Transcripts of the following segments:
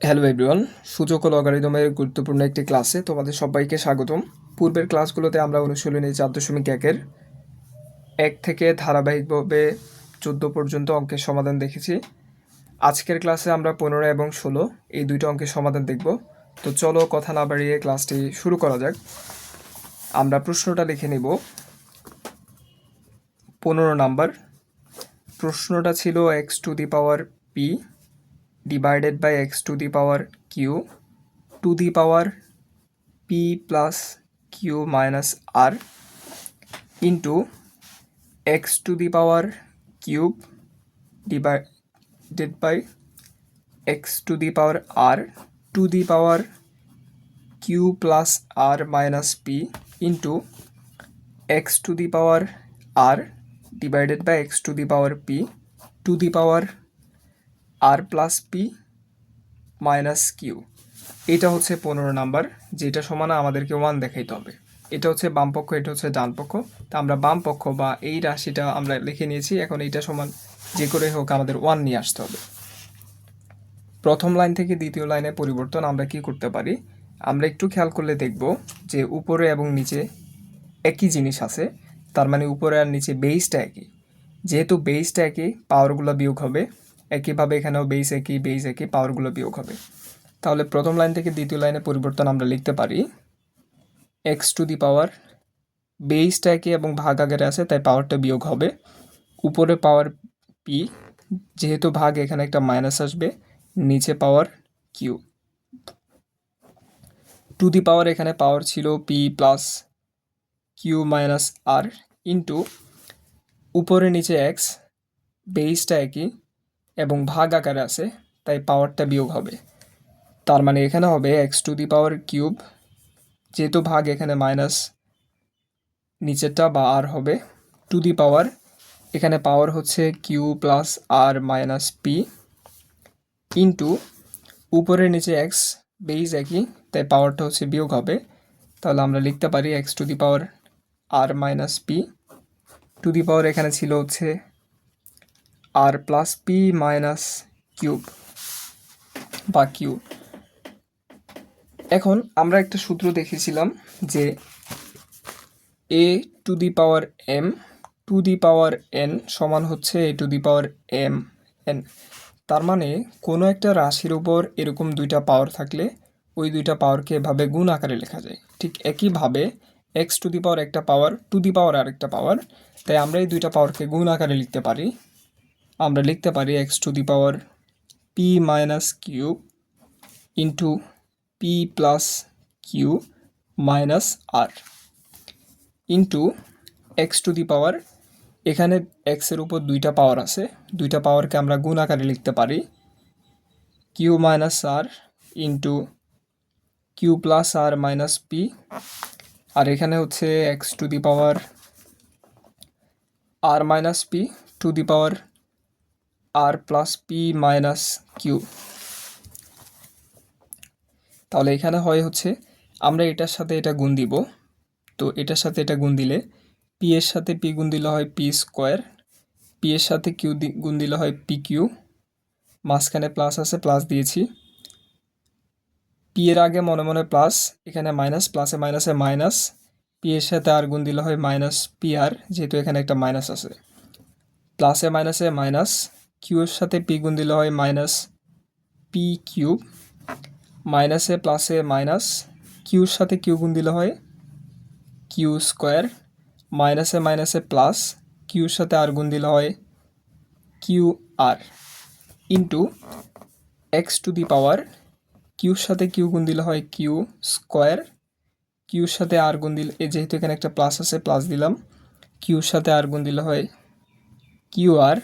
Hello everyone, সূচক ও লগারিদমের গুরুত্বপূর্ণ একটি ক্লাসে তোমাদের সবাইকে স্বাগতম। পূর্বের ক্লাসগুলোতে আমরা অনুশীলনী 4.1-এর 1 থেকে ধারাবাহিকভাবে 14 পর্যন্ত অঙ্কের সমাধান দেখেছি। আজকের ক্লাসে আমরা 15 এবং 16 এই দুইটা অঙ্কের সমাধান দেখব। তো চলো কথা না বাড়িয়ে ক্লাসটি শুরু করা যাক। আমরা প্রশ্নটা লিখে নিব। 15 নাম্বার প্রশ্নটা ছিল x two the power p divided by x to the power q to the power p plus q minus r into x to the power cube divided by x to the power r to the power q plus r minus p into x to the power r divided by x to the power p to the power r plus p minus q. এটা হচ্ছে 15 number, যেটা সমান আমাদেরকে 1 দেখাইতে হবে। এটা হচ্ছে বাম পক্ষ, এটা হচ্ছে ডান পক্ষ। তা আমরা বাম পক্ষ বা এই রাশিটা আমরা লিখে নিয়েছি। এখন এইটা সমান যে করে হোক আমাদের 1 নিয়ে আসতে হবে। প্রথম লাইন থেকে দ্বিতীয় লাইনে পরিবর্তন আমরা কি করতে পারি? আমরা একটু খেয়াল করলে দেখব যে উপরে এবং নিচে একই জিনিস আছে, তার মানে উপরে আর নিচে বেসটা একই। যেহেতু বেসটা একই, পাওয়ারগুলো বিয়োগ হবে। একইভাবে এখানেও বেস একই, পাওয়ারগুলো বিয়োগ হবে। তাহলে প্রথম লাইন থেকে দ্বিতীয় লাইনে পরিবর্তন আমরা লিখতে পারি এক্স টু দি পাওয়ার, বেসটা একই এবং ভাগ আকারে আছে তাই পাওয়ারটা বিয়োগ হবে। উপরে পাওয়ার পি, যেহেতু ভাগ এখানে একটা মাইনাস আসবে, নিচে পাওয়ার কিউ। টু দি পাওয়ার এখানে পাওয়ার ছিল P plus q minus r into উপরে নিচে এক্স, বেসটা একই এবং ভাগ আকারে আছে তাই পাওয়ারটা বিয়োগ হবে। তার মানে এখানে হবে x to the power cube, যেহেতু ভাগ এখানে মাইনাস, নিচেরটা বা আর হবে, টু দি পাওয়ার এখানে পাওয়ার হচ্ছে Q plus r minus P into উপরে নিচে এক্স, বেস একই তাই পাওয়ারটা হচ্ছে বিয়োগ হবে। তাহলে আমরা লিখতে পারি x to the power r minus p to the power এখানে ছিল হচ্ছে r plus p minus cube বা কিউ। এখন আমরা একটা সূত্র দেখেছিলাম যে এ to the power M to the power N সমান হচ্ছে এ to the power M n. তার মানে কোনো একটা রাশির উপর এরকম দুইটা পাওয়ার থাকলে ওই দুইটা পাওয়ারকে এভাবে গুণ আকারে লেখা যায়। ঠিক একইভাবে এক্স টু দি পাওয়ার একটা পাওয়ার, টু দি পাওয়ার আরেকটা পাওয়ার, তাই আমরা এই দুইটা পাওয়ারকে গুণ আকারে লিখতে পারি। আমরা লিখতে পারি x to the power p minus q into p plus q minus r into x to the power, এখানে এক্সের উপর দুইটা পাওয়ার আছে, দুইটা পাওয়ারকে আমরা গুণ আকারে লিখতে পারি q minus r into q plus r minus p. আর এখানে হচ্ছে x to the power r minus p to the power r plus p minus q. তাহলে এখানে হয় হচ্ছে আমরা এটার সাথে এটা গুণ দিব, তো এটার সাথে এটা গুণ দিলে পি এর সাথে পি গুণ দিলে হয় পি স্কোয়ার, পি এর সাথে কিউ গুণ দিলে হয় পি কিউ, মাঝখানে প্লাস আছে প্লাস দিয়েছি। পি এর আগে মনে মনে প্লাস, এখানে মাইনাস, প্লাসে মাইনাসে মাইনাস, পি এর সাথে আর গুণ দিলে হয় মাইনাস পি আর, যেহেতু এখানে একটা মাইনাস আছে। প্লাসে মাইনাসে মাইনাস, কিউ এর সাথে পি গুণ দিলে হয় মাইনাস পি কিউব, মাইনাসে প্লাসে মাইনাস, কিউর সাথে কিউ গুণ দিলে হয় কিউ স্কোয়ার, মাইনাসে মাইনাসে প্লাস, কিউর সাথে আর গুণ দিলে হয় q r into x to the power, কিউর সাথে কিউ গুণ দিলে হয় কিউ স্কোয়ার, কিউর সাথে আর গুণ দিলে, যেহেতু এখানে একটা প্লাস আছে প্লাস দিলাম, কিউর সাথে আর গুণ দিলে হয় কিউ আর,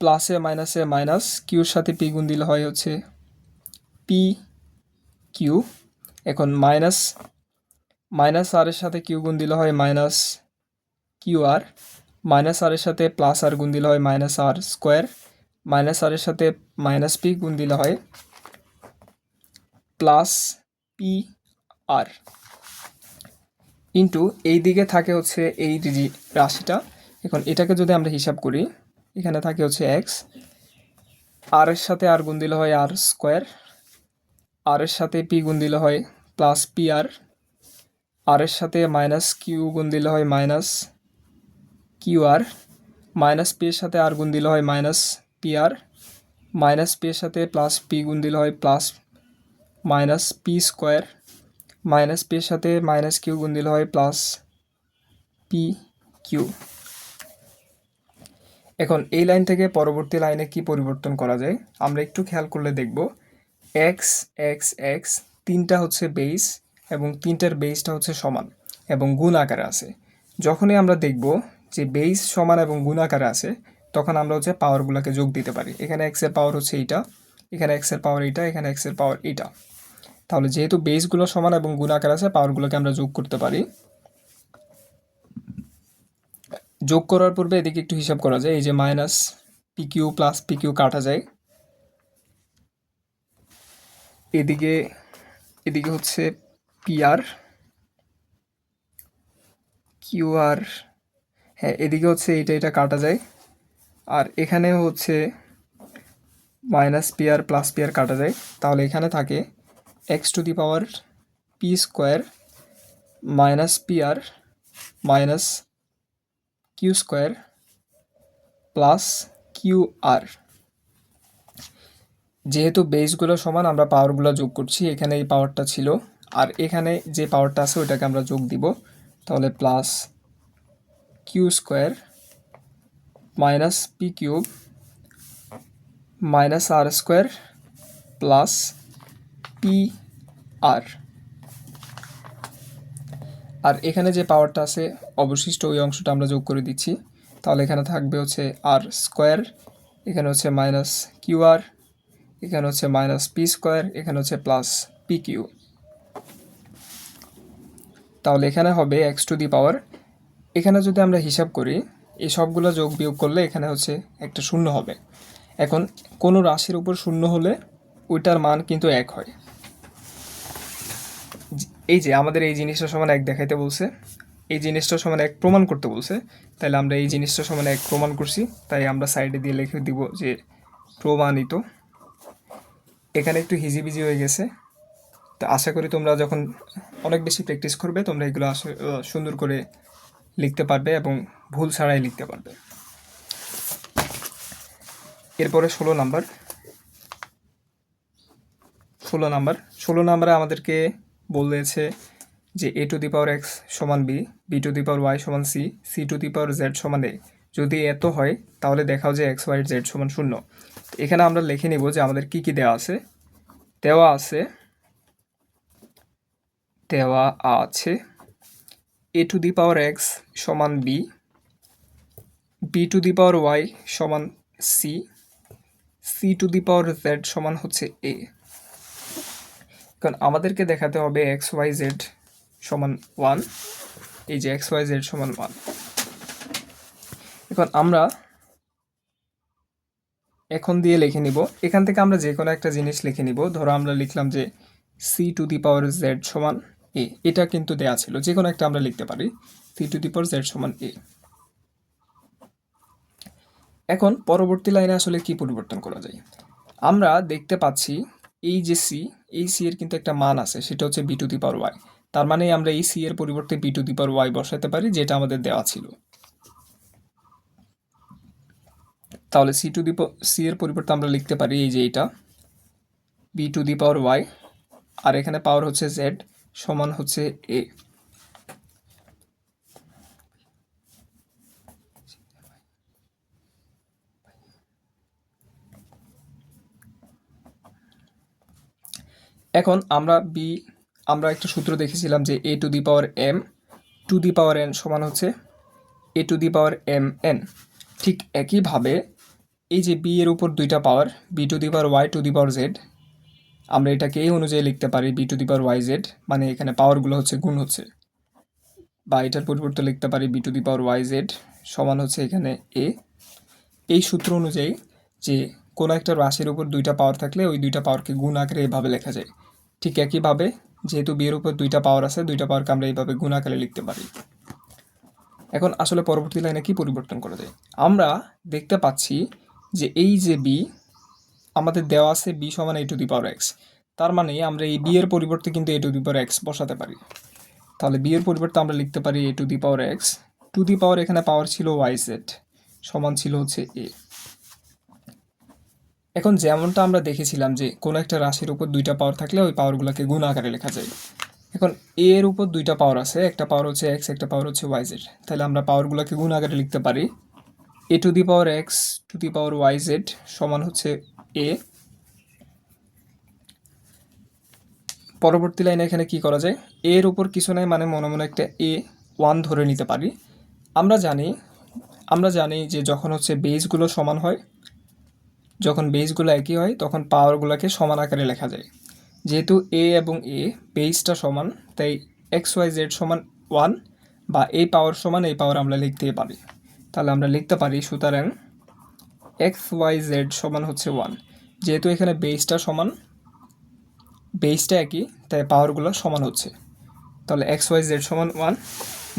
প্লাসে মাইনাসে মাইনাস, কিউর সাথে পি গুণ দিলে হয় হচ্ছে পি কিউ। এখন মাইনাস মাইনাস আর এর সাথে কিউ গুণ দিলে হয় মাইনাস কিউ আর, মাইনাস আর এর সাথে প্লাস আর গুণ দিলে হয় মাইনাস আর স্কোয়ার, মাইনাস আর এর সাথে মাইনাস পি গুণ দিলে হয় প্লাস পি আর ইন্টু এই দিকে থাকে হচ্ছে এই রাশিটা। এখন এটাকে যদি আমরা হিসাব করি, এখানে থাকে হচ্ছে এক্স, আর এর সাথে আর গুণ দিলে হয় আর স্কোয়ার, আর এর সাথে পি গুণ দিলে হয় প্লাস পি আর এর সাথে মাইনাস কিউ গুণ দিলে হয় minus Q R, minus P এর সাথে আর গুণ দিলে হয় minus p r, minus P এর সাথে প্লাস পি গুণ দিলে হয় plus minus P square, minus P এর সাথে মাইনাস কিউ গুণ দিলে হয় প্লাস পি কিউ। এখন এই লাইন থেকে পরবর্তী লাইনে কি পরিবর্তন করা যায় আমরা একটু খেয়াল করলে দেখব, এক্স এক্স এক্স তিনটা হচ্ছে বেস এবং তিনটার বেসটা হচ্ছে সমান এবং গুণ আকারে আছে। যখনই আমরা দেখব যে বেস সমান এবং গুণ আকারে আছে তখন আমরা হচ্ছে পাওয়ারগুলোকে যোগ দিতে পারি। এখানে এক্সের পাওয়ার হচ্ছে এইটা, এখানে এক্সের পাওয়ার এইটা, এখানে এক্সের পাওয়ার এইটা। তাহলে যেহেতু বেসগুলো সমান এবং গুণ আকারে আছে পাওয়ারগুলোকে আমরা যোগ করতে পারি। যোগ করার পূর্বে এদিকে একটু হিসাব করা যায়, এই যে minus p q plus p q কাটা যায়, এদিকে এদিকে হচ্ছে পি আর কিউ আর, হ্যাঁ এদিকে হচ্ছে এটা কাটা যায়, আর এখানে হচ্ছে minus p r plus P r কাটা যায়। তাহলে এখানে থাকে x to the power p square minus p r minus q square plus q r. যেহেতু বেসগুলো সমান আমরা পাওয়ারগুলো যোগ করছি, এখানে এই পাওয়ারটা ছিল আর এখানে যে পাওয়ারটা আছে ওইটাকে আমরা যোগ দিব, তাহলে plus Q square minus P cube minus R square plus P R. আর এখানে যে পাওয়ারটা আছে অবশিষ্ট ওই অংশটা আমরা যোগ করে দিচ্ছি, তাহলে এখানে থাকবে হচ্ছে আর স্কোয়ার, এখানে হচ্ছে মাইনাস কিউ আর, এখানে হচ্ছে মাইনাস পি স্কোয়ার, এখানে হচ্ছে প্লাস পি কিউ। তাহলে এখানে হবে এক্স টু দি পাওয়ার, এখানে যদি আমরা হিসাব করি এই সবগুলো যোগ বিয়োগ করলে এখানে হচ্ছে একটা শূন্য হবে। এখন কোনো রাশির উপর শূন্য হলে ওইটার মান কিন্তু এক হয়। এই যে আমাদের এই জিনিসটা সমান এক দেখাইতে বলছে, এই জিনিসটা সমান এক প্রমাণ করতে বলছে, তাহলে আমরা এই জিনিসটা সমান এক প্রমাণ করছি, তাই আমরা সাইডে দিয়ে লিখে দিব যে প্রমাণিত। এখানে একটু হিজিবিজি হয়ে গেছে, তো আশা করি তোমরা যখন অনেক বেশি প্র্যাকটিস করবে তোমরা এগুলো সুন্দর করে লিখতে পারবে এবং ভুল ছাড়াই লিখতে পারবে। এরপরে 16 নাম্বারে আমাদেরকে বলেছে যে এ টু দি পাওয়ার এক্স সমান B, B to the power Y সমান C, C to the power Z সমান এ। যদি এত হয় তাহলে দেখাও যে এক্স ওয়াই জেড সমান 0। এখানে আমরা লিখে নিব যে আমাদের কি কি দেওয়া আছে। দেওয়া আছে A to the power X সমান B, B to the power Y সমান C, C to the power Z সমান হচ্ছে এ। কারণ আমাদেরকে দেখাতে হবে এক্স ওয়াই জেড সমান 1, এই যে এক্স ওয়াই জেড সমান 1। এখন আমরা এখন দিয়ে লিখে নিব, এখান থেকে আমরা যে কোনো একটা জিনিস লিখে নিব। ধরো আমরা লিখলাম যে c to the power Z সমান এ, এটা কিন্তু দেয়া ছিল, যে কোনো একটা আমরা লিখতে পারি c to the power Z সমান এ। এখন পরবর্তী লাইনে আসলে কি পরিবর্তন করা যায়, আমরা দেখতে পাচ্ছি এই যে সি, এই সি এর কিন্তু একটা মান আছে, সেটা হচ্ছে b to the power y. তার মানে আমরা এই সি এর পরিবর্তে b to the power y বসাতে পারি, যেটা আমাদের দেওয়া ছিল। তাহলে সি এর পরিবর্তে আমরা লিখতে পারি এই যে এটা B to the power Y, আর এখানে পাওয়ার হচ্ছে জেড সমান হচ্ছে এ। এখন আমরা একটা সূত্র দেখেছিলাম যে এ to the power M to the power N সমান হচ্ছে এ to the power M N. ঠিক একইভাবে এই যে বি এর উপর দুইটা power, B to the power Y to the power Z, আমরা এটাকে এই অনুযায়ী লিখতে পারি B to the power Y Z, মানে এখানে পাওয়ারগুলো হচ্ছে গুণ হচ্ছে, বা এটার পরিবর্তে লিখতে পারি B to the power Y Z সমান হচ্ছে এখানে এ। এই সূত্র অনুযায়ী যে কোনো একটা রাশির উপর দুইটা পাওয়ার থাকলে ওই দুইটা পাওয়ারকে গুণ আকারে এইভাবে লেখা যায়। ঠিক একইভাবে যেহেতু বি এর উপর দুইটা পাওয়ার আছে, দুইটা পাওয়ারকে আমরা এইভাবে গুণ আকারে লিখতে পারি। এখন আসলে পরবর্তী লাইনে কি পরিবর্তন করা যায়, আমরা দেখতে পাচ্ছি যে এই যে বি, আমাদের দেওয়া আছে বি সমান এ টু দি পাওয়ার এক্স, তার মানে আমরা এই বি এর পরিবর্তে কিন্তু এ টু দি পাওয়ার এক্স বসাতে পারি। তাহলে বি এর পরিবর্তে আমরা লিখতে পারি A to the power X, to the power এখানে পাওয়ার ছিল ওয়াই জেড, সমান ছিল হচ্ছে এ। এখন যেমনটা আমরা দেখেছিলাম যে কোনো একটা রাশির উপর দুইটা পাওয়ার থাকলে ওই পাওয়ারগুলোকে গুণ আকারে লেখা যায়। এখন এ এর উপর দুইটা পাওয়ার আছে, একটা পাওয়ার হচ্ছে এক্স, একটা পাওয়ার হচ্ছে ওয়াই জেড, তাহলে আমরা পাওয়ারগুলোকে গুণ আকারে লিখতে পারি A to the power X to the power Y Z সমান হচ্ছে এ। পরবর্তী লাইনে এখানে কি করা যায়, এ এর উপর কিছু নাই মানে মনে মনে একটা এ ওয়ান ধরে নিতে পারি। আমরা জানি যে যখন হচ্ছে বেসগুলো সমান হয়, যখন বেসগুলো একই হয় তখন পাওয়ারগুলোকে সমান আকারে লেখা যায়। যেহেতু এ এবং এ বেসটা সমান, তাই এক্স ওয়াই জেড সমান ওয়ান বা এই পাওয়ার সমান এই পাওয়ার আমরা লিখতেই পারি। তাহলে আমরা লিখতে পারি সুতরাং এক্স ওয়াই জেড সমান হচ্ছে ওয়ান। যেহেতু এখানে বেসটা সমান, বেসটা একই, তাই পাওয়ারগুলো সমান হচ্ছে। তাহলে এক্স ওয়াই জেড সমান ওয়ান,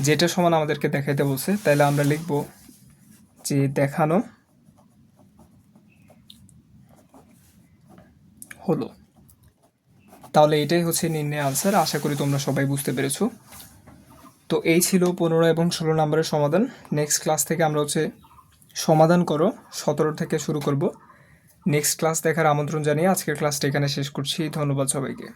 যেটা সমান আমাদেরকে দেখাইতে বলছে, তাহলে আমরা লিখব যে দেখানো হলো। তাহলে এটাই হচ্ছে নির্ণয় আনসার। আশা করি তোমরা সবাই বুঝতে পেরেছো। তো এই ছিল 15 এবং 16 নম্বরের সমাধান। নেক্সট ক্লাস থেকে আমরা হচ্ছে সমাধান করো 17 থেকে শুরু করব। নেক্সট ক্লাস দেখার আমন্ত্রণ জানিয়ে আজকের ক্লাসটা এখানে শেষ করছি। ধন্যবাদ সবাইকে।